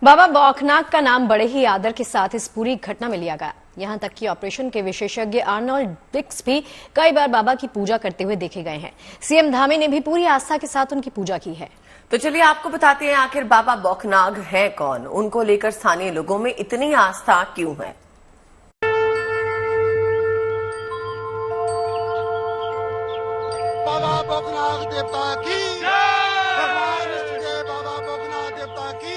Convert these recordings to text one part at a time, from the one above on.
बाबा बौखनाक का नाम बड़े ही आदर के साथ इस पूरी घटना में लिया गया। यहां तक कि ऑपरेशन के विशेषज्ञ आर्नोल्ड डिक्स भी कई बार बाबा की पूजा करते हुए देखे गए हैं। सीएम धामी ने भी पूरी आस्था के साथ उनकी पूजा की है। तो चलिए आपको बताते हैं आखिर बाबा बौखनाग है कौन, उनको लेकर स्थानीय लोगों में इतनी आस्था क्यों है। बाबा बौखनाग देवता की भगवान इष्टदेव बाबा बौखनाग देवता की।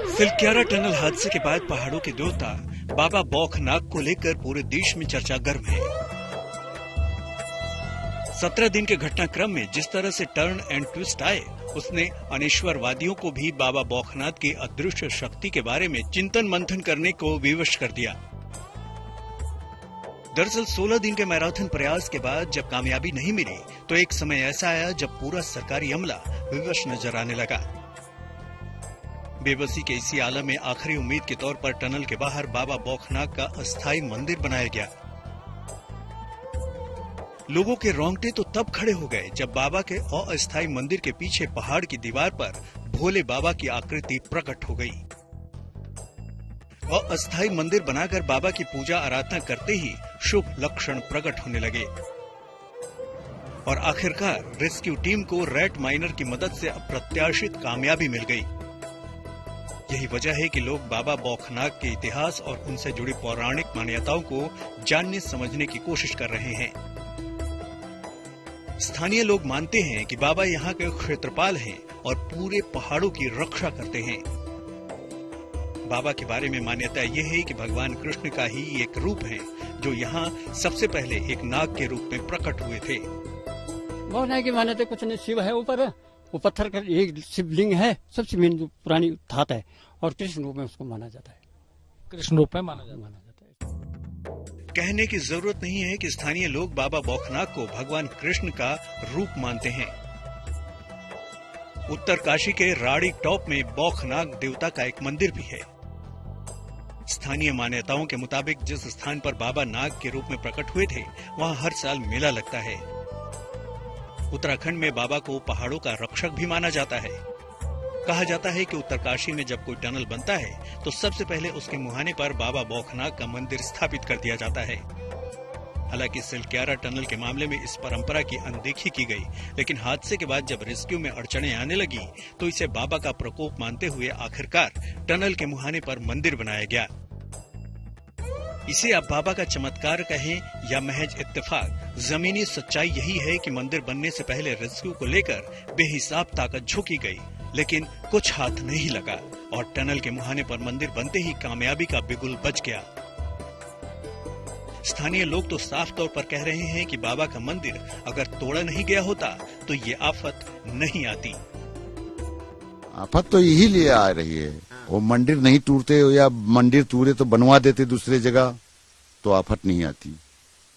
सिलक्यारा टनल हादसे के बाद पहाड़ों के देवता बाबा बौखनाग को लेकर पूरे देश में चर्चा गर्म है। 17 दिन के घटनाक्रम में जिस तरह से टर्न एंड ट्विस्ट आए, उसने अनेश्वरवादियों को भी बाबा बौखनाग की अदृश्य शक्ति के बारे में चिंतन मंथन करने को विवश कर दिया। दरअसल 16 दिन के मैराथन प्रयास के बाद जब कामयाबी नहीं मिली तो एक समय ऐसा आया जब पूरा सरकारी अमला विवश नजर आने लगा। बेबसी के इसी आलम में आखिरी उम्मीद के तौर पर टनल के बाहर बाबा बौखनाग का अस्थायी मंदिर बनाया गया। लोगों के रोंगटे तो तब खड़े हो गए जब बाबा के अस्थायी मंदिर के पीछे पहाड़ की दीवार पर भोले बाबा की आकृति प्रकट हो गई। अस्थायी मंदिर बनाकर बाबा की पूजा आराधना करते ही शुभ लक्षण प्रकट होने लगे और आखिरकार रेस्क्यू टीम को रैट माइनर की मदद से अप्रत्याशित कामयाबी मिल गई। यही वजह है कि लोग बाबा बौखनाग के इतिहास और उनसे जुड़ी पौराणिक मान्यताओं को जानने समझने की कोशिश कर रहे हैं। स्थानीय लोग मानते हैं कि बाबा यहाँ के क्षेत्रपाल हैं और पूरे पहाड़ों की रक्षा करते हैं। बाबा के बारे में मान्यता यह है कि भगवान कृष्ण का ही एक रूप है जो यहाँ सबसे पहले एक नाग के रूप में प्रकट हुए थे। बौखनाग की मान्यता कुछ नहीं, शिव है ऊपर, वो पत्थर का एक शिवलिंग है, सबसे मेन जो पुरानी धात है, और कृष्ण रूप में उसको माना जाता है। कृष्ण रूप में माना जाता है। कहने की जरूरत नहीं है कि स्थानीय लोग बाबा बौखनाग को भगवान कृष्ण का रूप मानते हैं। उत्तरकाशी के राड़ी टॉप में बौखनाग देवता का एक मंदिर भी है। स्थानीय मान्यताओं के मुताबिक जिस स्थान पर बाबा नाग के रूप में प्रकट हुए थे, वहां हर साल मेला लगता है। उत्तराखंड में बाबा को पहाड़ों का रक्षक भी माना जाता है। कहा जाता है कि उत्तरकाशी में जब कोई टनल बनता है तो सबसे पहले उसके मुहाने पर बाबा बौखनाग का मंदिर स्थापित कर दिया जाता है। हालांकि सिलक्यारा टनल के मामले में इस परंपरा की अनदेखी की गई, लेकिन हादसे के बाद जब रेस्क्यू में अड़चनें आने लगी तो इसे बाबा का प्रकोप मानते हुए आखिरकार टनल के मुहाने पर मंदिर बनाया गया। इसे आप बाबा का चमत्कार कहें या महज इत्तेफाक, जमीनी सच्चाई यही है कि मंदिर बनने से पहले रेस्क्यू को लेकर बेहिसाब ताकत झोंकी गई, लेकिन कुछ हाथ नहीं लगा और टनल के मुहाने पर मंदिर बनते ही कामयाबी का बिगुल बज गया। स्थानीय लोग तो साफ तौर पर कह रहे हैं कि बाबा का मंदिर अगर तोड़ा नहीं गया होता तो ये आफत नहीं आती। आफत तो यही लिए आ रही है, वो मंदिर नहीं टूटते या मंदिर टूटे तो बनवा देते दूसरे जगह तो आफत नहीं आती।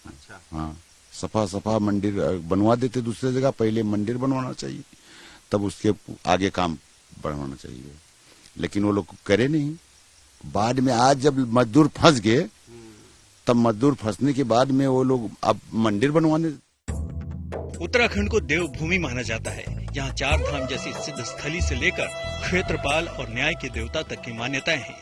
अच्छा। हाँ, सफा सफा मंदिर बनवा देते दूसरे जगह, पहले मंदिर बनवाना चाहिए तब उसके आगे काम बढ़ाना चाहिए, लेकिन वो लोग करे नहीं। बाद में आज जब मजदूर फंस गए तब मजदूर फंसने के बाद में वो लोग अब मंदिर बनवाने। उत्तराखंड को देवभूमि माना जाता है। यहाँ 4 धाम जैसी सिद्ध स्थली से लेकर क्षेत्रपाल और न्याय के देवता तक की मान्यताएं हैं।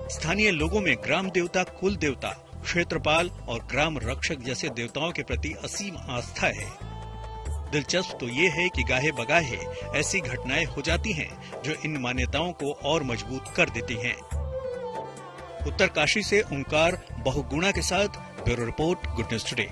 स्थानीय लोगों में ग्राम देवता, कुल देवता, क्षेत्रपाल और ग्राम रक्षक जैसे देवताओं के प्रति असीम आस्था है। दिलचस्प तो ये है कि गाहे बगाहे ऐसी घटनाएं हो जाती हैं जो इन मान्यताओं को और मजबूत कर देती हैं। उत्तरकाशी से ओंकार बहुगुणा के साथ bureau report, good news today.